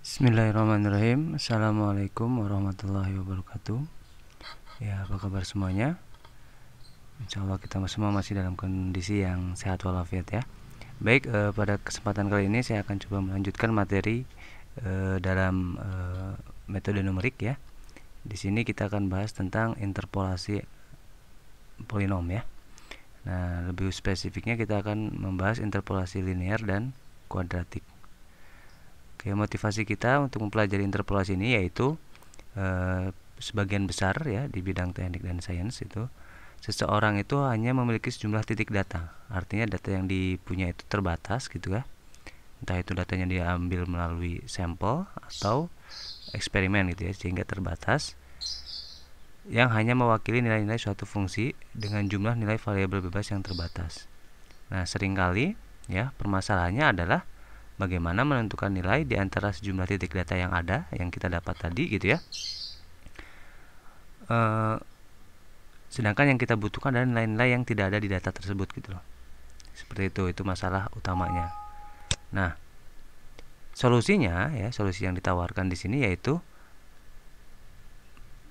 Bismillahirrahmanirrahim. Assalamualaikum warahmatullahi wabarakatuh. Ya, apa kabar semuanya? Insya Allah kita semua masih dalam kondisi yang sehat walafiat ya. Baik, pada kesempatan kali ini saya akan coba melanjutkan materi dalam metode numerik ya. Di sini kita akan bahas tentang interpolasi polinom ya. Nah, lebih spesifiknya kita akan membahas interpolasi linear dan kuadratik. Oke, motivasi kita untuk mempelajari interpolasi ini yaitu sebagian besar ya di bidang teknik dan sains itu seseorang itu hanya memiliki sejumlah titik data. Artinya data yang dipunya itu terbatas gitu ya. Entah itu datanya diambil melalui sampel atau eksperimen gitu ya, sehingga terbatas yang hanya mewakili nilai-nilai suatu fungsi dengan jumlah nilai variabel bebas yang terbatas. Nah, seringkali ya permasalahannya adalah bagaimana menentukan nilai di antara sejumlah titik data yang ada yang kita dapat tadi gitu ya. Sedangkan yang kita butuhkan adalah nilai-nilai yang tidak ada di data tersebut gitu loh. Seperti itu masalah utamanya. Nah, solusinya ya, solusi yang ditawarkan di sini yaitu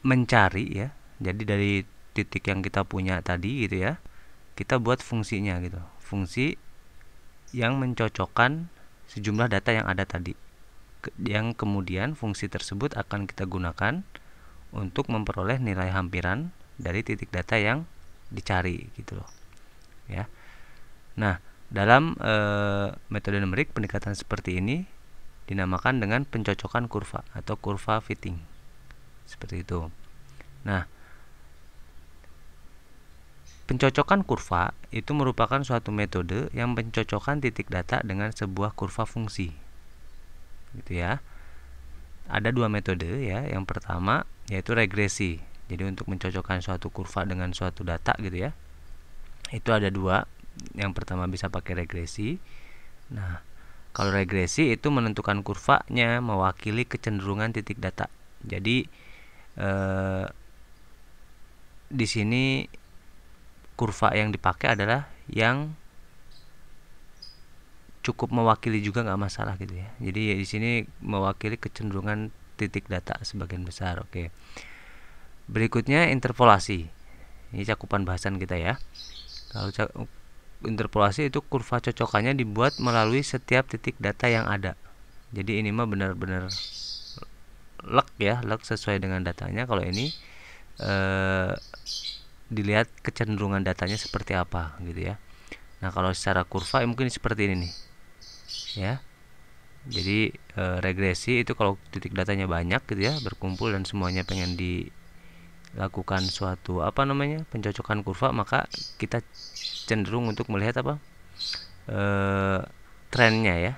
mencari ya. Jadi dari titik yang kita punya tadi gitu ya, kita buat fungsinya gitu. Fungsi yang mencocokkan sejumlah data yang ada tadi, yang kemudian fungsi tersebut akan kita gunakan untuk memperoleh nilai hampiran dari titik data yang dicari gitu loh ya. Nah, dalam metode numerik pendekatan seperti ini dinamakan dengan pencocokan kurva atau kurva fitting seperti itu. Nah, pencocokan kurva itu merupakan suatu metode yang mencocokkan titik data dengan sebuah kurva fungsi. Gitu ya. Ada dua metode ya. Yang pertama yaitu regresi. Jadi untuk mencocokkan suatu kurva dengan suatu data gitu ya. Itu ada dua. Yang pertama bisa pakai regresi. Nah, kalau regresi itu menentukan kurvanya mewakili kecenderungan titik data. Jadi di sini kurva yang dipakai adalah yang cukup mewakili juga nggak masalah gitu ya. Jadi ya di sini mewakili kecenderungan titik data sebagian besar. Oke. Berikutnya interpolasi. Ini cakupan bahasan kita ya. Kalau interpolasi itu kurva cocokannya dibuat melalui setiap titik data yang ada. Jadi ini mah benar-benar lek ya, lek sesuai dengan datanya. Kalau ini dilihat kecenderungan datanya seperti apa gitu ya. Nah, kalau secara kurva mungkin seperti ini nih ya. Jadi regresi itu kalau titik datanya banyak gitu ya, berkumpul dan semuanya pengen dilakukan suatu pencocokan kurva, maka kita cenderung untuk melihat trennya ya.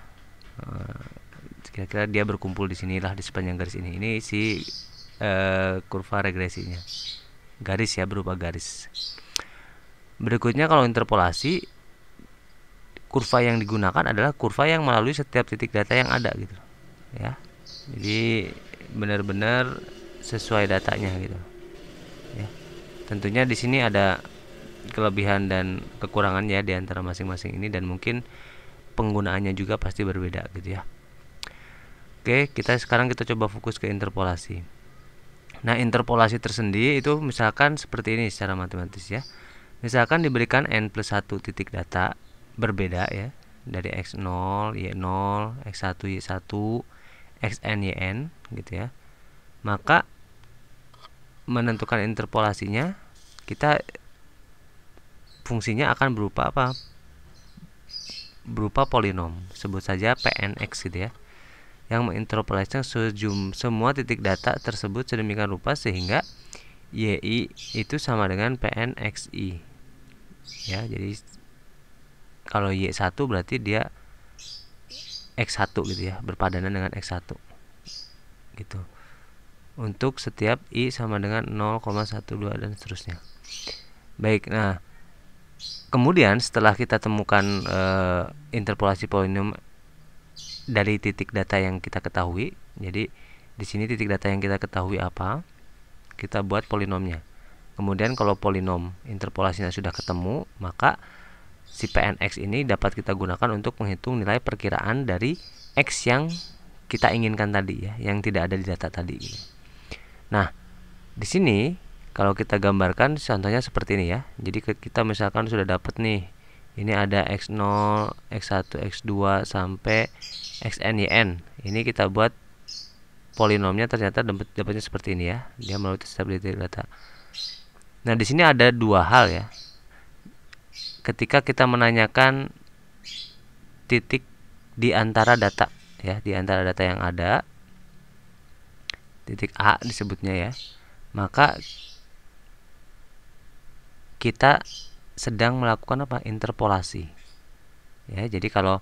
Kira-kira dia berkumpul di sinilah di sepanjang garis ini. Ini si kurva regresinya. Garis ya, berupa garis. Berikutnya kalau interpolasi, kurva yang digunakan adalah kurva yang melalui setiap titik data yang ada gitu ya. Jadi benar-benar sesuai datanya gitu ya. Tentunya di sini ada kelebihan dan kekurangan ya di antara masing-masing ini, dan mungkin penggunaannya juga pasti berbeda gitu ya. Oke, sekarang kita coba fokus ke interpolasi. Nah, interpolasi tersendiri itu misalkan seperti ini secara matematis ya. Misalkan diberikan n plus 1 titik data berbeda ya, dari x0, y0, x1, y1, xn, yn gitu ya. Maka menentukan interpolasinya, kita fungsinya akan berupa apa? Berupa polinom. Sebut saja pnx gitu ya, yang menginterpolasikan semua titik data tersebut sedemikian rupa sehingga yi itu sama dengan pnxi ya. Jadi kalau y1 berarti dia x1 gitu ya, berpadanan dengan x1 gitu untuk setiap i sama dengan 0,12 dan seterusnya. Baik, nah kemudian setelah kita temukan interpolasi polinom dari titik data yang kita ketahui, jadi di sini titik data yang kita ketahui apa, kita buat polinomnya. Kemudian kalau polinom interpolasinya sudah ketemu, maka si pnx ini dapat kita gunakan untuk menghitung nilai perkiraan dari x yang kita inginkan tadi ya, yang tidak ada di data tadi. Nah, di sini kalau kita gambarkan contohnya seperti ini ya. Jadi kita misalkan sudah dapat nih, ini ada x0, x1, x2 sampai xn yn. Ini kita buat polinomnya, ternyata dapatnya seperti ini ya. Dia melalui stability data. Nah, di sini ada dua hal ya. Ketika kita menanyakan titik di antara data ya, di antara data yang ada, titik A disebutnya ya, maka kita sedang melakukan apa? Interpolasi. Ya, jadi kalau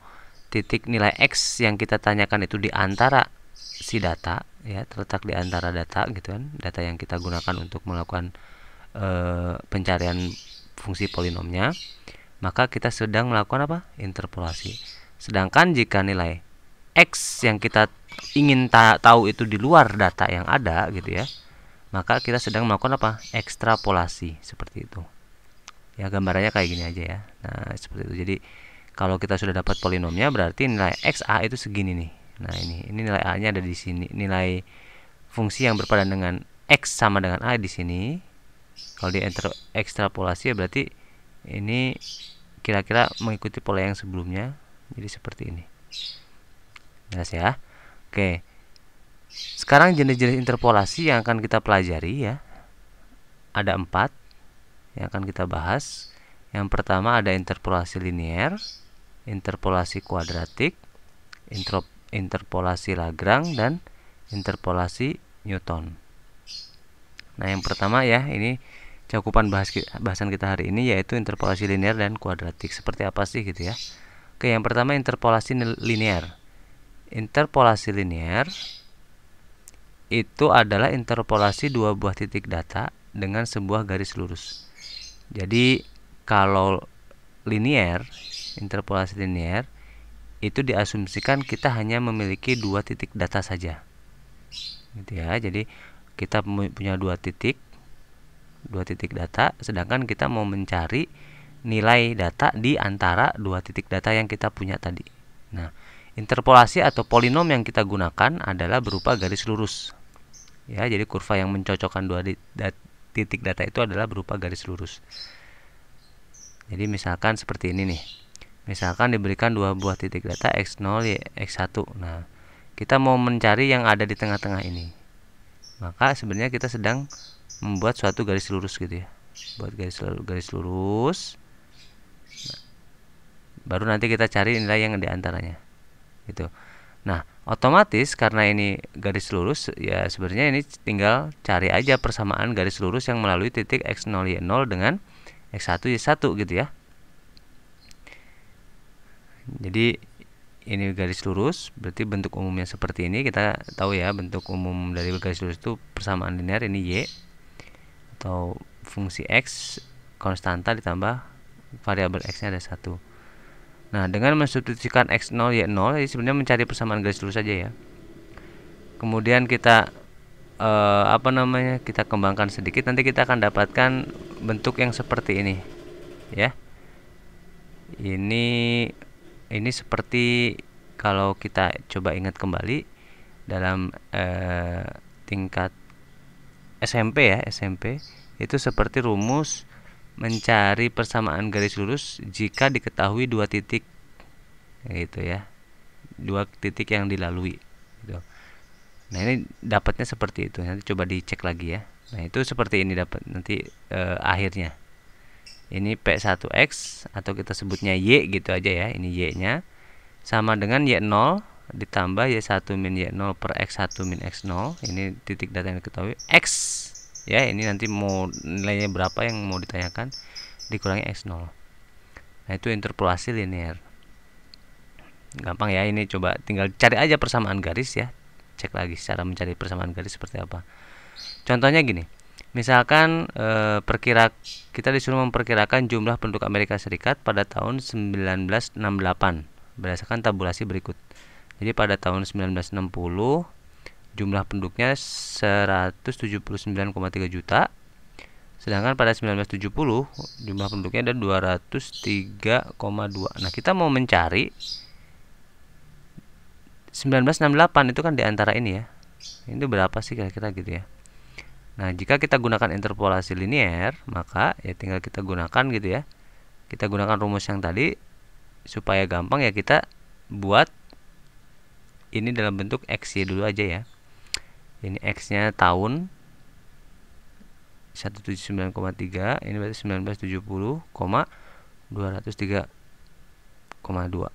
titik nilai X yang kita tanyakan itu di antara si data ya, terletak di antara data gitu kan, data yang kita gunakan untuk melakukan pencarian fungsi polinomnya, maka kita sedang melakukan apa? Interpolasi. Sedangkan jika nilai X yang kita ingin tahu itu di luar data yang ada gitu ya, maka kita sedang melakukan apa? Ekstrapolasi, seperti itu. Ya, gambarannya kayak gini aja ya. Nah, seperti itu. Jadi kalau kita sudah dapat polinomnya, berarti nilai XA itu segini nih. Nah, ini nilai A-nya ada di sini. Nilai fungsi yang berpadan dengan X sama dengan A di sini. Kalau di ekstrapolasi ya berarti ini kira-kira mengikuti pola yang sebelumnya. Jadi seperti ini. Jelas ya. Oke. Sekarang jenis-jenis interpolasi yang akan kita pelajari ya. Ada 4 yang akan kita bahas. Yang pertama ada interpolasi linear, interpolasi kuadratik, interpolasi Lagrange, dan interpolasi Newton. Nah, yang pertama ya, ini cakupan bahasan kita hari ini yaitu interpolasi linear dan kuadratik. Seperti apa sih gitu ya. Oke, yang pertama interpolasi linear. Interpolasi linear itu adalah interpolasi dua buah titik data dengan sebuah garis lurus. Jadi kalau linear, interpolasi linear itu diasumsikan kita hanya memiliki dua titik data saja, gitu ya. Jadi kita punya dua titik data, sedangkan kita mau mencari nilai data di antara dua titik data yang kita punya tadi. Nah, interpolasi atau polinom yang kita gunakan adalah berupa garis lurus. Ya, jadi kurva yang mencocokkan dua titik data itu adalah berupa garis lurus. Jadi misalkan seperti ini nih. Misalkan diberikan dua buah titik data x0, x1. Nah, kita mau mencari yang ada di tengah-tengah ini. Maka sebenarnya kita sedang membuat suatu garis lurus gitu ya. Buat garis lurus. Nah, baru nanti kita cari nilai yang di antaranya. Gitu. Nah, otomatis karena ini garis lurus ya, sebenarnya ini tinggal cari aja persamaan garis lurus yang melalui titik x0, y0 dengan x1, y1 gitu ya. Jadi ini garis lurus, berarti bentuk umumnya seperti ini. Kita tahu ya, bentuk umum dari garis lurus itu persamaan linear, ini y atau fungsi x konstanta ditambah variabel x-nya ada 1. Nah, dengan mensubstitusikan x0, y0, ini sebenarnya mencari persamaan garis lurus saja ya. Kemudian kita kita kembangkan sedikit, nanti kita akan dapatkan bentuk yang seperti ini ya. Ini seperti kalau kita coba ingat kembali dalam tingkat SMP ya, SMP itu seperti rumus mencari persamaan garis lurus jika diketahui dua titik, gitu ya, dua titik yang dilalui gitu. Nah, ini dapatnya seperti itu. Nanti coba dicek lagi ya. Nah, itu seperti ini dapat nanti akhirnya. Ini P1X atau kita sebutnya Y gitu aja ya. Ini Y-nya sama dengan Y0 ditambah Y1 min Y0 per X1 min X0. Ini titik data yang diketahui. X ya, ini nanti mau nilainya berapa yang mau ditanyakan, dikurangi X0. Nah, itu interpolasi linear. Gampang ya, ini coba tinggal cari aja persamaan garis ya. Cek lagi cara mencari persamaan garis seperti apa. Contohnya gini. Misalkan kita disuruh memperkirakan jumlah penduduk Amerika Serikat pada tahun 1968 berdasarkan tabulasi berikut. Jadi pada tahun 1960 jumlah penduduknya 179,3 juta. Sedangkan pada 1970 jumlah penduduknya ada 203,2. Nah, kita mau mencari 1968 itu kan di antara ini ya. Ini berapa sih kira-kira gitu ya. Nah, jika kita gunakan interpolasi linear, maka ya tinggal kita gunakan gitu ya. Kita gunakan rumus yang tadi supaya gampang ya, kita buat ini dalam bentuk X ya dulu aja ya. Ini X-nya tahun 179,3, ini berarti 1970,203,2.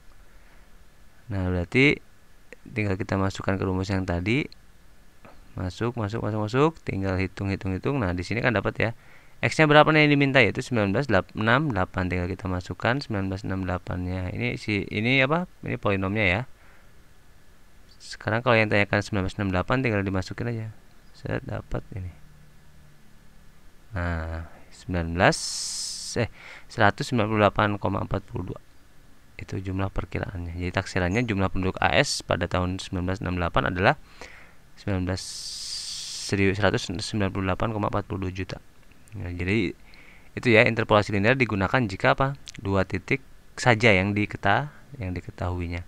Nah, berarti tinggal kita masukkan ke rumus yang tadi. Masuk, tinggal hitung. Nah, di sini kan dapat ya. X-nya berapa nih yang diminta, yaitu 1968. Tinggal kita masukkan 1968-nya. Ini apa? Ini polinomnya ya. Sekarang kalau yang tanyakan 1968 tinggal dimasukin aja. Saya dapat ini. Nah, 198,42 itu jumlah perkiraannya. Jadi taksirannya jumlah penduduk AS pada tahun 1968 adalah 198,42 juta. Nah, jadi itu ya, interpolasi linear digunakan jika apa? Dua titik saja yang diketahuinya.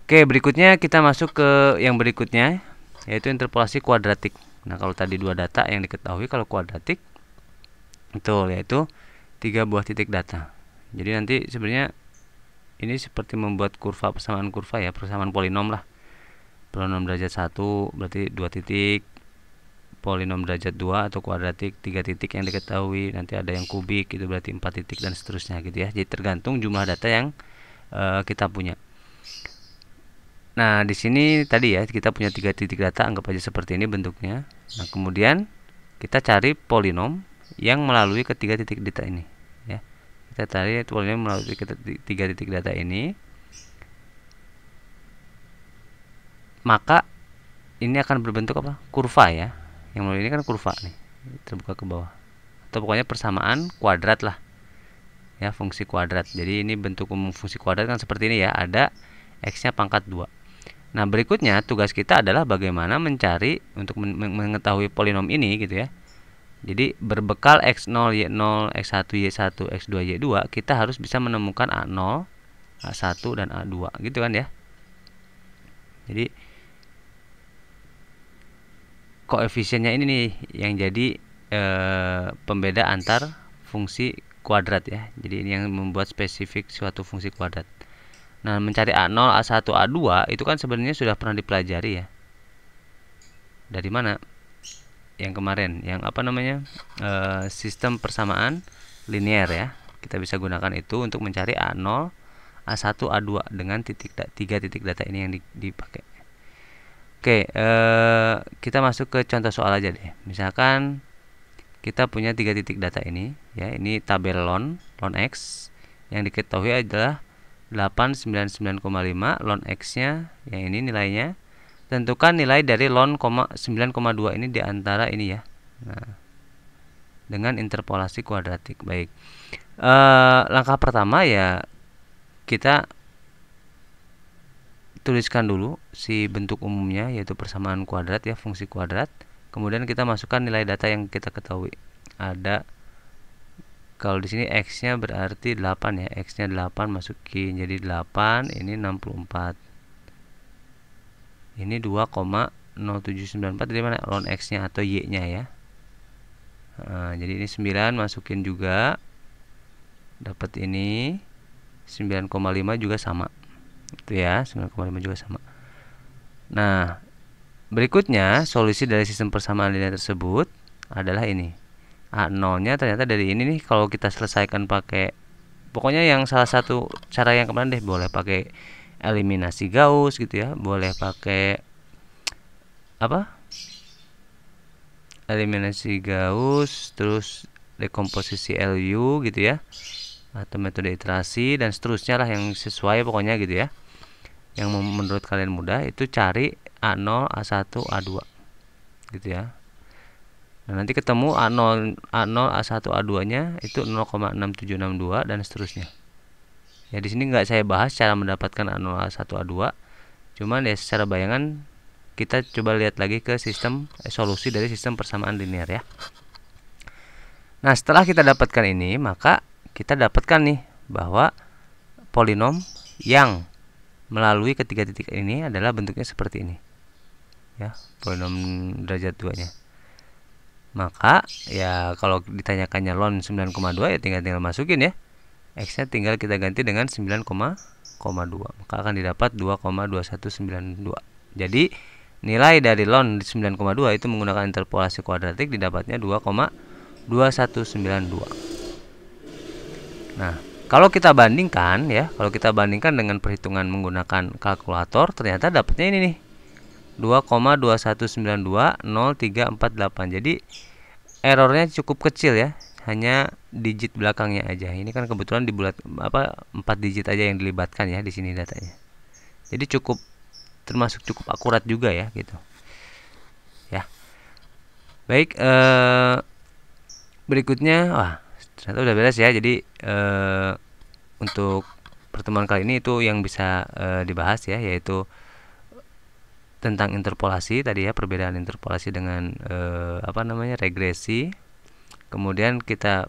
Oke, berikutnya kita masuk ke yang berikutnya, yaitu interpolasi kuadratik. Nah, kalau tadi dua data yang diketahui, kalau kuadratik betul, yaitu 3 buah titik data. Jadi nanti sebenarnya ini seperti membuat kurva, persamaan kurva ya, persamaan polinom lah. Polinom derajat 1 berarti 2 titik, polinom derajat 2 atau kuadratik 3 titik yang diketahui, nanti ada yang kubik itu berarti 4 titik dan seterusnya gitu ya. Jadi tergantung jumlah data yang kita punya. Nah, di sini tadi ya kita punya 3 titik data, anggap aja seperti ini bentuknya. Nah, kemudian kita cari polinom yang melalui ketiga titik data ini ya. Kita cari polinom melalui tiga titik data ini. Maka ini akan berbentuk apa? Kurva ya. Yang melalui ini kan kurva nih, terbuka ke bawah. Atau pokoknya persamaan kuadrat lah. Ya, fungsi kuadrat. Jadi ini bentuk umum fungsi kuadrat kan seperti ini ya, ada X-nya pangkat 2. Nah, berikutnya tugas kita adalah bagaimana mencari untuk mengetahui polinom ini gitu ya. Jadi berbekal X0, Y0, X1, Y1, X2, Y2, kita harus bisa menemukan A0, A1 dan A2 gitu kan ya. Jadi koefisiennya ini nih yang jadi pembeda antar fungsi kuadrat ya. Jadi ini yang membuat spesifik suatu fungsi kuadrat. Nah, mencari A0, A1, A2 itu kan sebenarnya sudah pernah dipelajari ya. Dari mana? Yang kemarin, yang apa namanya? Sistem persamaan linear ya. Kita bisa gunakan itu untuk mencari A0, A1, A2 dengan tiga titik data ini yang dipakai. Oke, kita masuk ke contoh soal aja deh. Misalkan kita punya 3 titik data ini ya. Ini tabel ln X yang diketahui adalah 899,5, ln X-nya yang ini nilainya. Tentukan nilai dari ln 9,2 ini di antara ini ya. Nah, dengan interpolasi kuadratik. Baik. Langkah pertama ya kita tuliskan dulu si bentuk umumnya, yaitu persamaan kuadrat ya, fungsi kuadrat. Kemudian kita masukkan nilai data yang kita ketahui. Ada, kalau di sini X-nya berarti 8 ya. X-nya 8 masukin jadi 8, ini 64. Ini 2,0794 dari mana? Ln X-nya atau Y-nya ya. Nah, jadi ini 9 masukin juga. Dapat ini 9,5 juga sama. Itu ya, 9,5 juga sama. Nah, berikutnya solusi dari sistem persamaan linear tersebut adalah ini. A0-nya ternyata dari ini nih, kalau kita selesaikan pakai, pokoknya yang salah satu cara yang kemarin deh, boleh pakai eliminasi Gauss gitu ya, boleh pakai apa? Eliminasi Gauss, terus dekomposisi LU gitu ya, atau metode iterasi dan seterusnya lah yang sesuai pokoknya gitu ya. Yang menurut kalian mudah itu cari A0, A1, A2 gitu ya. Nah, nanti ketemu A0, A1, A2-nya itu 0,6762 dan seterusnya. Ya, di sini nggak saya bahas cara mendapatkan A0, A1, A2. Cuman ya secara bayangan kita coba lihat lagi ke sistem solusi dari sistem persamaan linear ya. Nah, setelah kita dapatkan ini, maka kita dapatkan nih bahwa polinom yang melalui ketiga titik ini adalah bentuknya seperti ini ya, polinom derajat 2 nya. Maka ya kalau ditanyakannya ln 9,2 ya tinggal masukin ya, x nya tinggal kita ganti dengan 9,2, maka akan didapat 2,2192. Jadi nilai dari ln 9,2 itu menggunakan interpolasi kuadratik didapatnya 2,2192. Nah, kalau kita bandingkan ya, dengan perhitungan menggunakan kalkulator, ternyata dapatnya ini nih, 2,21920348. Jadi errornya cukup kecil ya, hanya digit belakangnya aja. Ini kan kebetulan dibulat 4 digit aja yang dilibatkan ya di sini datanya. Jadi termasuk cukup akurat juga ya gitu. Ya. Baik, berikutnya ternyata udah beres ya. Jadi untuk pertemuan kali ini itu yang bisa dibahas ya, yaitu tentang interpolasi tadi ya, perbedaan interpolasi dengan regresi. Kemudian kita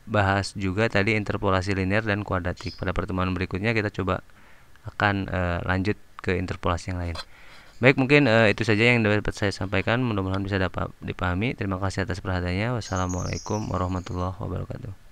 bahas juga tadi interpolasi linear dan kuadratik. Pada pertemuan berikutnya kita coba akan lanjut ke interpolasi yang lain. Baik, mungkin itu saja yang dapat saya sampaikan. Mudah-mudahan bisa dapat dipahami. Terima kasih atas perhatiannya. Wassalamualaikum warahmatullahi wabarakatuh.